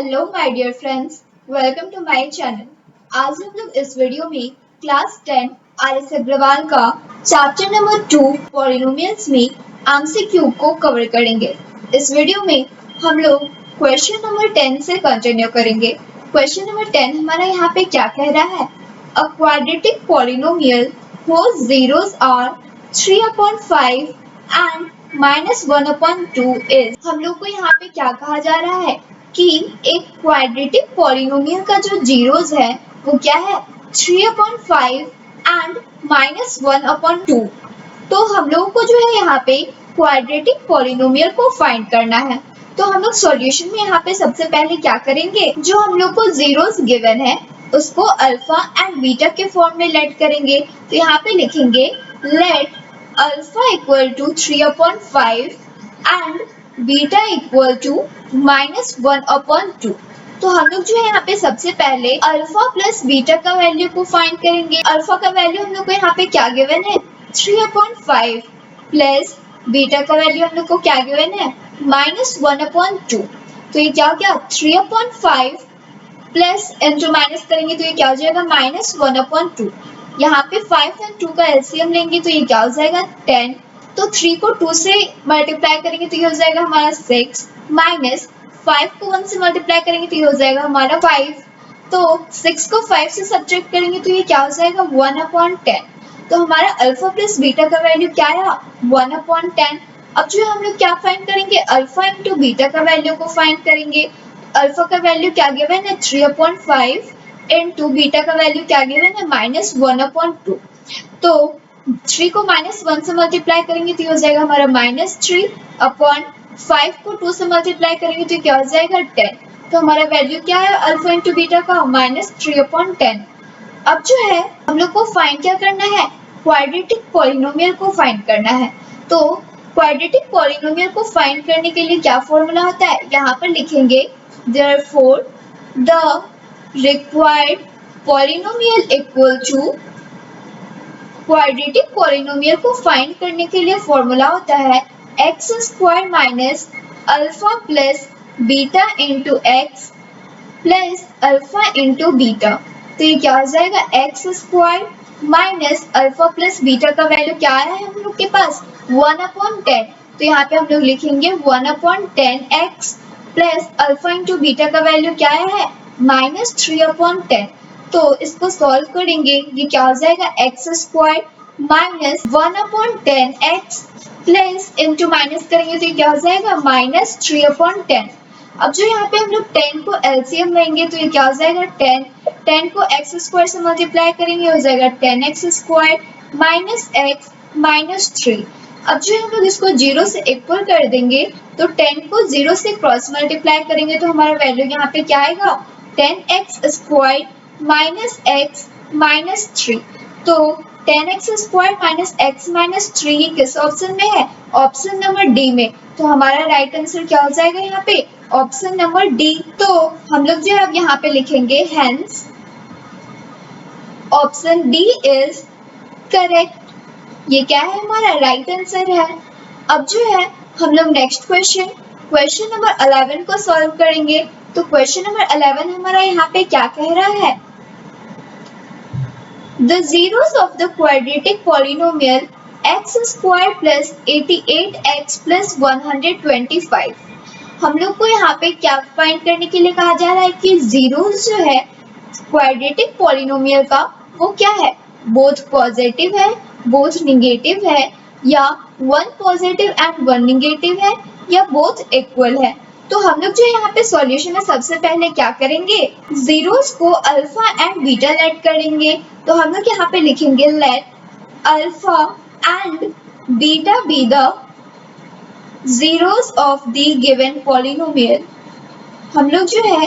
Hello my dear friends, welcome to my channel. आज हम लोग इस वीडियो में क्लास 10 आर.एस. अग्रवाल का चैप्टर नंबर 2 पॉलिनोमियल्स में एमसीक्यू को कवर करेंगे। इस वीडियो में हम लोग क्वेश्चन नंबर 10 से कंटिन्यू करेंगे। क्वेश्चन नंबर 10 हमारा यहाँ पे क्या कह रहा है? A quadratic polynomial whose zeros are 3/5 and -1/2 is। हम लोग को यहाँ पे क्या कहा जा रहा है कि एक क्वाड्रेटिक पॉलिनोमियल का जो जीरोस है वो क्या है? 3/5 एंड -1/2। तो हम लोगों को जो है यहाँ पे क्वाड्रेटिक पॉलिनोमियल को फाइंड करना है। तो हम लोग सॉल्यूशन में यहाँ पे सबसे पहले क्या करेंगे, जो हम लोग को जीरोस गिवन है उसको अल्फा एंड बीटा के फॉर्म में लेट करेंगे। तो यहाँ पे लिखेंगे let alpha equal to 3/5 and beta equal to -1/2। तो हम लोग जो है यहाँ पे सबसे पहले अल्फा प्लस बीटा का वैल्यू को फाइंड करेंगे। अल्फा का वैल्यू हम लोग को यहाँ पे क्या गिवन है? 3/5 प्लस बीटा का वैल्यू हम लोग को क्या गिवन है? -1/2। तो ये क्या हो गया? 3/5 प्लस इंटू माइनस करेंगे तो ये क्या हो जाएगा? -1/2। यहाँ पे 5 एंड 2 का एलसीएम लेंगे तो ये क्या हो जाएगा? 10। तो 3 को 2 से मल्टीप्लाई करेंगे तो ये हो जाएगा हमारा 6 माइनस 5 को 1 से मल्टीप्लाई करेंगे तो ये हो जाएगा हमारा 5। तो 6 को 5 से सब्ट्रैक्ट करेंगे तो ये क्या हो जाएगा? 1/10। तो हमारा अल्फा प्लस बीटा का वैल्यू क्या आया? 1/10। अब जो हम लोग क्या फाइंड करेंगे? अल्फा इंटू बीटा का वैल्यू को फाइंड करेंगे। अल्फा का वैल्यू क्या गिवन है? 3/5 इंटू बीटा का वैल्यू क्या गिवन है? -1/2। तो 3 को -1 से मल्टीप्लाई करेंगे तो ये हो जाएगा हमारा -3/5 को 2 से मल्टीप्लाई करेंगे तो क्या हो जाएगा? 10। तो हमारा वैल्यू क्या है अल्फा इंटू बीटा का? -3/10। अब जो है हम लोग को फाइंड क्या करना है? क्वाड्रेटिक पॉलिनोमियल को फाइंड करना है। तो क्वाड्रेटिक पॉलिनोमियल को फाइंड करने के लिए क्या फॉर्मूला होता है? यहाँ पर लिखेंगे therefore the required polynomial equal to। Quadratic polynomial को फाइंड करने के लिए फॉर्मूला होता है x² minus alpha plus beta into x plus alpha into beta. तो ये क्या हो जाएगा? x² minus alpha plus beta का वैल्यू क्या आया है हम लोग के पास? 1/10। तो यहाँ पे हम लोग लिखेंगे 1/10x plus alpha into beta का वैल्यू क्या आया है? -3/10। तो इसको सॉल्व करेंगे, ये क्या हो जाएगा? x² minus 1/10x plus into minus करेंगे तो ये क्या हो जाएगा? -3/10। अब जो यहाँ पे हम लोग 10 को एलसीएम लेंगे तो ये क्या हो जाएगा? 10 को x² से मल्टीप्लाई करेंगे हो जाएगा 10x² माइनस x माइनस 3। अब जो हम लोग इसको 0 से इक्वल कर देंगे तो 10 को 0 से क्रॉस मल्टीप्लाई करेंगे तो हमारा वैल्यू यहाँ पे क्या आएगा? 10x² minus x minus 3। तो 10x² माइनस x माइनस 3 ये किस ऑप्शन में है? ऑप्शन नंबर डी में। तो हमारा राइट आंसर क्या हो जाएगा यहाँ पे? Option number D. तो हम लोग जो है अब यहाँ पे लिखेंगे hence option D is correct. ये क्या है? हमारा राइट आंसर है। अब जो है हम लोग नेक्स्ट क्वेश्चन नंबर 11 को सॉल्व करेंगे। तो क्वेश्चन नंबर 11 हमारा यहाँ पे क्या कह रहा है? The zeros of the quadratic polynomial x² plus 88x plus 125। हम लोग को यहाँ पे क्या फाइंड करने के लिए कहा जा रहा है कि जीरोस जो है क्वाड्रेटिक पॉलिनोमियल का वो क्या है? बोथ पॉजिटिव है, बोथ निगेटिव है, या one positive and one negative है, या बोथ इक्वल है। तो हम लोग जो यहाँ पे सॉल्यूशन में सबसे पहले क्या करेंगे? जीरोस को अल्फा एंड बीटा लेट करेंगे। तो हम लोग यहाँ पे लिखेंगे let alpha and beta be the zeros of the given polynomial. हम लोग जो है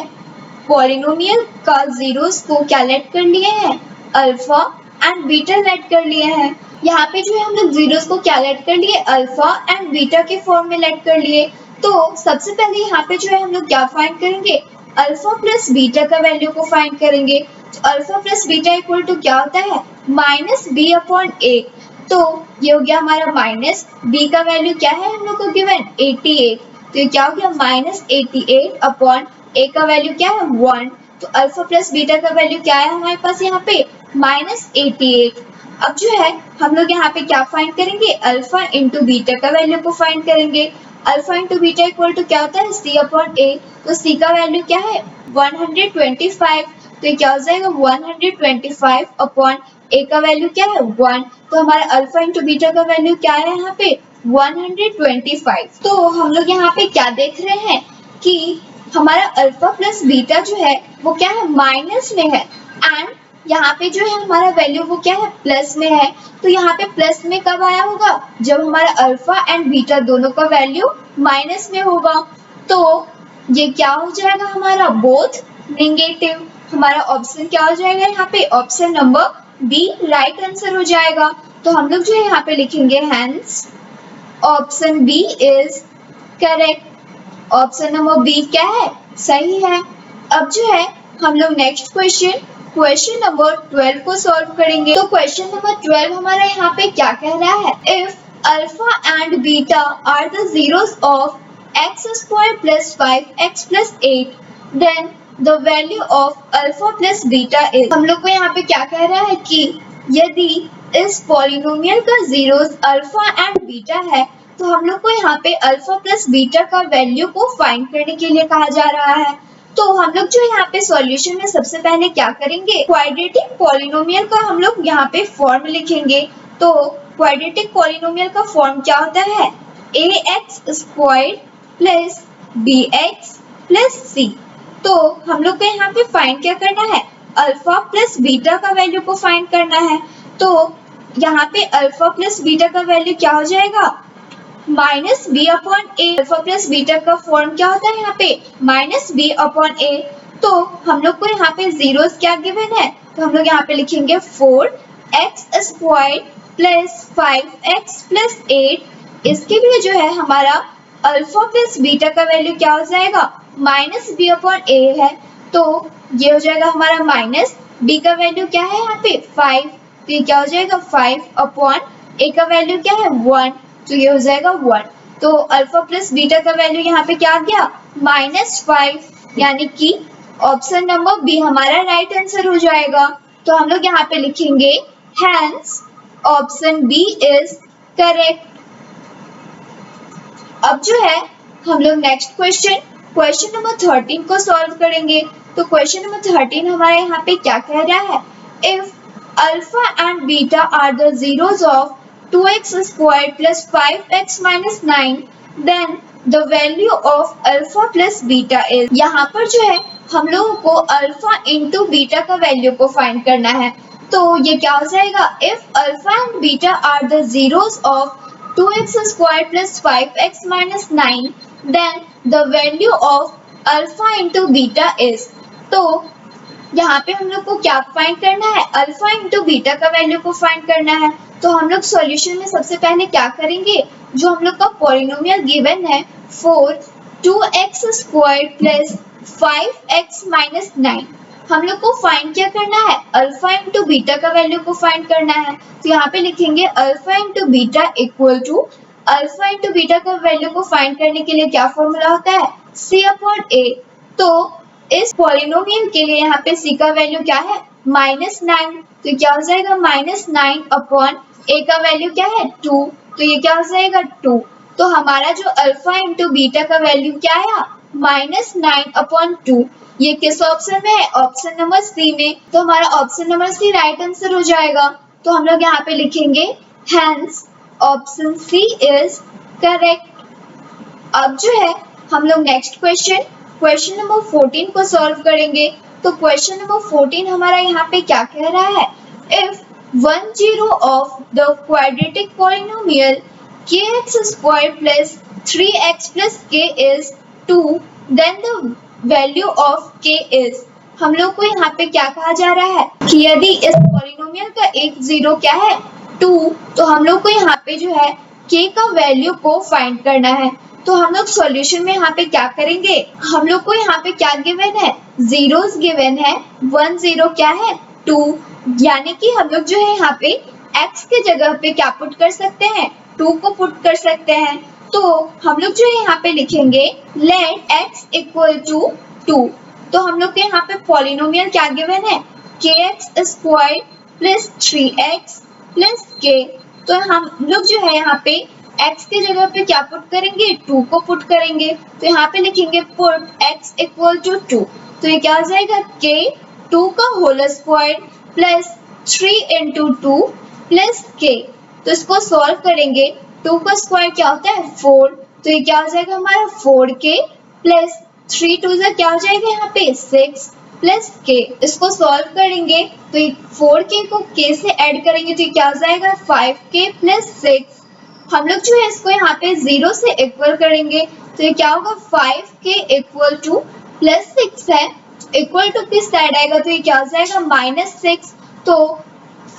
पॉलिनोमियल का जीरोस को क्या लेट कर लिए हैं? अल्फा एंड बीटा लेट कर लिए हैं। यहाँ पे जो है हम लोग जीरोस को क्या लेट कर लिए? अल्फा एंड बीटा के फॉर्म में लेट कर लिए। तो सबसे पहले यहाँ पे जो है हम लोग क्या फाइंड करेंगे? अल्फा प्लस बीटा का वैल्यू को फाइंड करेंगे। तो alpha plus beta equal to क्या होता है? -b/a। तो ये हो गया हमारा माइनस b का वैल्यू क्या है हम लोग को गिवन? 88। तो ये क्या हो गया? -88/a ए का वैल्यू क्या है 1, तो अल्फा प्लस बीटा का वैल्यू क्या है हमारे पास यहाँ पे -88। अब जो है हम लोग यहाँ पे क्या फाइंड करेंगे, अल्फा इंटू बीटा का वैल्यू को फाइंड करेंगे। Alpha into beta equal to क्या होता है सी अपॉन ए, तो सी का वैल्यू क्या है 125, तो ये क्या हो जाएगा 125 अपॉन ए का वैल्यू क्या है 1, तो हमारा अल्फा इंटू बीटा का वैल्यू क्या है यहाँ पे 125। तो हम लोग यहाँ पे क्या देख रहे हैं कि हमारा अल्फा प्लस बीटा जो है वो क्या है माइनस में है, एंड यहाँ पे जो है हमारा वैल्यू वो क्या है प्लस में है। तो यहाँ पे प्लस में कब आया होगा, जब हमारा अल्फा एंड बीटा दोनों का वैल्यू माइनस में होगा। तो ये क्या हो जाएगा हमारा बोथ नेगेटिव। हमारा ऑप्शन क्या हो जाएगा यहाँ पे, option number B right answer हो जाएगा। तो हम लोग जो है यहाँ पे लिखेंगे hence option B is correct. Option number B क्या है, सही है। अब जो है हम लोग नेक्स्ट क्वेश्चन नंबर 12 को सॉल्व करेंगे। तो क्वेश्चन नंबर 12 हमारा यहाँ पे क्या कह रहा है, if alpha and beta are the zeros of x square plus 5x plus 8 then the value of alpha plus beta is. हम लोग को यहाँ पे क्या कह रहा है कि यदि इस पॉलिनोमियल का जीरोस अल्फा एंड बीटा है तो हम लोग को यहाँ पे अल्फा प्लस बीटा का वैल्यू को फाइंड करने के लिए कहा जा रहा है। तो हम लोग जो यहाँ पे सॉल्यूशन में सबसे पहले क्या करेंगे, क्वाड्रेटिक पॉलिनोमियल का हम लोग यहाँ पे फॉर्म लिखेंगे। तो क्वाड्रेटिक पॉलिनोमियल का फॉर्म क्या होता है, ax squared plus bx plus c। तो हम लोग को यहाँ पे फाइंड क्या करना है, अल्फा प्लस बीटा का वैल्यू को फाइंड करना है। तो यहाँ पे अल्फा प्लस बीटा का वैल्यू क्या हो जाएगा माइनस बी अपॉन ए। अल्फा प्लस बीटा का फॉर्म क्या होता है यहाँ पे माइनस बी अपॉन ए। तो हम लोग को यहाँ पे जीरोस क्या गिवन है, तो हम लोग यहाँ पे लिखेंगे 4x squared plus 5x plus 8। इसके लिए जो है हमारा अल्फा प्लस बीटा का वैल्यू क्या हो जाएगा माइनस बी अपॉन ए है। तो ये हो जाएगा हमारा माइनस बी का वैल्यू क्या है यहाँ पे 5, तो ये क्या हो जाएगा 5 अपॉन ए का वैल्यू क्या है 1, तो ये हो जाएगा 1। तो अल्फा प्लस बीटा का वैल्यू यहाँ पे क्या आ गया -5, यानी कि ऑप्शन नंबर बी हमारा राइट आंसर हो जाएगा। तो हम लोग यहाँ पे लिखेंगे hence option B is correct. अब जो है हम लोग नेक्स्ट क्वेश्चन नंबर 13 को सॉल्व करेंगे। तो क्वेश्चन नंबर 13 हमारे यहाँ पे क्या कह रहा है, if alpha and beta are the zeros of 2x squared plus 5x minus 9 then the value of alpha plus beta is। यहाँ पर जो है हम लोगों को अल्फा इंटू बीटा का वैल्यू को फाइंड करना है। तो ये क्या हो जाएगा, if alpha and beta are the zeros of 2x squared plus 5x minus 9 then the value of alpha into beta is। तो यहाँ पे हम लोग को क्या फाइंड करना है, अल्फा इंटू बीटा का वैल्यू को फाइंड करना है। तो हम लोग सॉल्यूशन में सबसे पहले क्या करेंगे, जो हम लोग का पॉलिनोमियल गिवन है 4 2x squared plus 5x minus 9, हम लोग को फाइंड क्या करना है, अल्फा इंटू बीटा का वैल्यू को फाइंड करना है। तो यहाँ पे लिखेंगे alpha into beta equal to, alpha into beta का वैल्यू को फाइंड करने के लिए क्या फॉर्मूला होता है c अपॉन a। तो इस पॉलिनोमियल के लिए यहाँ पे c का वैल्यू क्या है -9, तो क्या हो जाएगा -9 अपॉन a का वैल्यू क्या है 2, तो ये क्या हो जाएगा 2। तो हमारा जो अल्फा इंटू बीटा का वैल्यू क्या आया -9 अपॉन 2। ये किस ऑप्शन में है, ऑप्शन नंबर सी में। तो हमारा option number C right answer हो जाएगा। तो हम लोग यहाँ पे लिखेंगे hence option C is correct. अब जो है हम लोग नेक्स्ट क्वेश्चन नंबर 14 को सॉल्व करेंगे। तो क्वेश्चन नंबर 14 हमारा यहाँ पे क्या कह रहा है, if 1 0 of the quadratic polynomial kx square plus 3x plus k is 2 then the value of k is। हम लोग को यहाँ पे क्या कहा जा रहा है कि यदि इस पॉलिनोमियल का एक जीरो क्या है 2, तो हम लोग को यहाँ पे जो है k का वैल्यू को फाइंड करना है। तो हम लोग सॉल्यूशन में यहाँ पे क्या करेंगे, हम लोग को यहाँ पे क्या गिवन है, जीरोस गिवन है, 1 0 क्या है 2, यानी कि हम लोग जो है यहाँ पे x के जगह पे क्या पुट कर सकते हैं, 2 को पुट कर सकते हैं। तो हम लोग जो है यहाँ पे लिखेंगे लेट x इक्वल टू 2। तो हम लोग के यहाँ पे पॉलिनोमियल क्या गिवन है, kx² plus 3x plus k। तो हम लोग जो है यहाँ पे x की जगह पे क्या पुट करेंगे, 2 को पुट करेंगे। तो यहाँ पे लिखेंगे पुट x इक्वल टू 2। तो ये क्या हो जाएगा, k 2 का whole square plus 3 into 2 plus k। तो इसको सॉल्व करेंगे, 2 का स्क्वायर क्या होता है 4। तो ये क्या हो जाएगा हमारा 4k प्लस 3 2 से क्या हो जाएगा यहाँ पे 6 प्लस k। इसको सॉल्व करेंगे तो 4k को k से ऐड करेंगे तो क्या हो जाएगा 5k प्लस 6। हम लोग जो है इसको यहाँ पे 0 से इक्वल करेंगे तो ये क्या होगा 5k इक्वल टू प्लस 6 है, इक्वल टू किस साइड आएगा तो ये क्या हो जाएगा -6। तो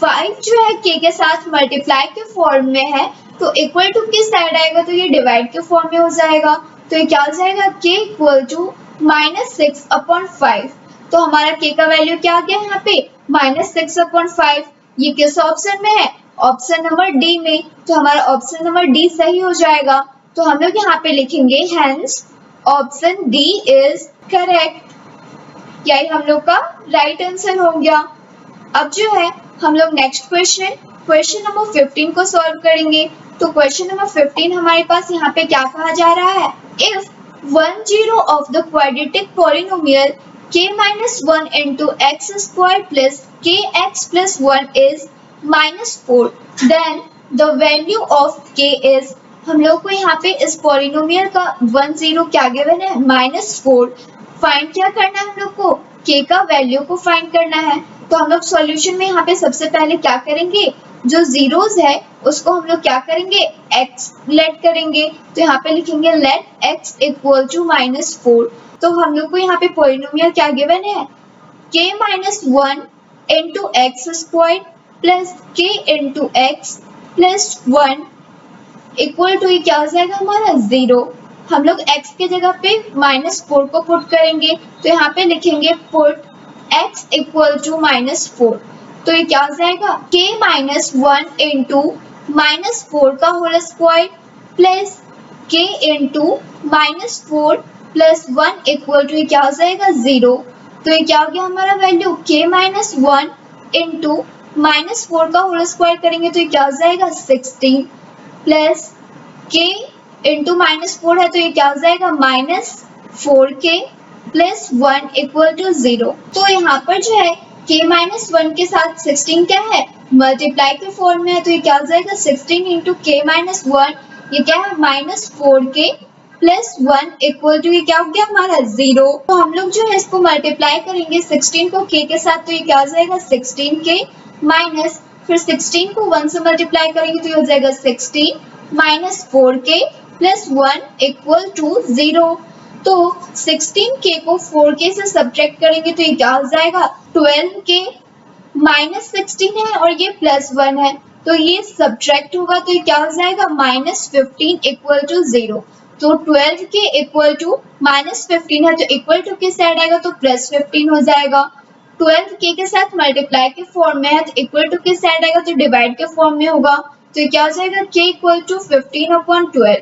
5 जो है k के साथ मल्टीप्लाई के फॉर्म में है तो इक्वल टू किस साइड आएगा तो ये डिवाइड के फॉर्म में हो जाएगा। तो ये क्या हो जाएगा k इक्वल टू -6/5। तो हमारा k का वैल्यू क्या आ गया यहाँ पे -6/5। ये किस ऑप्शन में है, ऑप्शन नंबर डी में। तो हमारा ऑप्शन नंबर डी सही हो जाएगा। तो हम लोग यहाँ पे लिखेंगे hence option D is correct. यही हम लोग का राइट आंसर हो गया। अब जो है हम लोग नेक्स्ट क्वेश्चन नंबर 15 को सॉल्व करेंगे। तो क्वेश्चन नंबर 15 हमारे पास यहाँ पे क्या कहा जा रहा है, if 1 0 of the quadratic polynomial k-1 into x square plus kx plus 1 is -4, then the value of k is। हम लोग को यहाँ पे इस पॉलिनोमियल का 1 0 क्या गिवन है -4। फाइंड क्या करना है हम लोग को, k का वैल्यू को फाइंड करना है। तो हम लोग सॉल्यूशन में यहाँ पे सबसे पहले क्या करेंगे, जो जीरोस है उसको हम लोग क्या करेंगे x लेट करेंगे। तो यहाँ पे लिखेंगे लेट x इक्वल टू -4। तो हम लोग को यहाँ पे पॉलिनोमियल क्या गिवन है, k-1 into x square plus k into x plus 1 equal to क्या हो जाएगा हमारा 0। हम लोग x के जगह पे -4 को पुट करेंगे तो यहाँ पे लिखेंगे पुट x इक्वल टू -4। तो ये क्या हो जाएगा k-1 इंटू -4 का whole square plus k into -4 plus 1 equal to क्या हो जाएगा 0। तो ये क्या हो गया हमारा वैल्यू k-1 इंटू -4 का होल स्क्वायर करेंगे तो ये क्या हो जाएगा 16 प्लस k इंटू -4 है तो ये क्या हो जाएगा -4k प्लस 1 इक्वल टू 0। तो यहाँ पर जो है k-1 के साथ 16 क्या है, मल्टीप्लाई के फॉर्म में है। तो ये क्या हो जाएगा 16 इंटू k-1, ये क्या है -4k प्लस 1 इक्वल टू ये क्या हो गया हमारा 0। तो हम लोग जो है इसको मल्टीप्लाई करेंगे 16 को k के साथ तो ये क्या हो जाएगा 16k माइनस फिर 16 को 1 से मल्टीप्लाई करेंगे तो ये हो जाएगा 16 minus 4k plus 1 equal to 0। तो 16k को 4k से सब्ट्रैक्ट करेंगे तो ये क्या हो जाएगा 12k माइनस 16 है और ये प्लस 1 है तो ये सब्ट्रैक्ट होगा तो ये क्या हो जाएगा -15 इक्वल टू 0। तो 12k इक्वल टू -15 है तो इक्वल टू किस साइड आएगा तो +15 हो जाएगा। 12k के साथ मल्टीप्लाई के फॉर्म में है तो इक्वल टू किस साइड आएगा तो डिवाइड के फॉर्म में होगा। तो क्या हो जाएगा k इक्वल टू 15/12।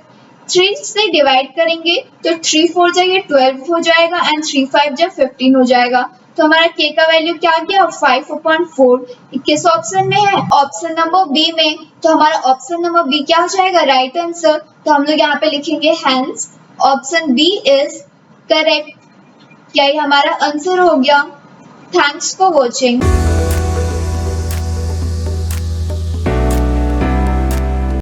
3 से डिवाइड करेंगे तो 3 4 जा ये 12 हो जाएगा एंड 3 5 जा 15 हो जाएगा। तो हमारा k का वैल्यू क्या आ गया 5/4। किस ऑप्शन में है, ऑप्शन नंबर बी में। तो हमारा ऑप्शन नंबर बी क्या हो जाएगा राइट आंसर। तो हम लोग यहाँ पे लिखेंगे hence option B is correct. यही हमारा आंसर हो गया। Thanks for watching.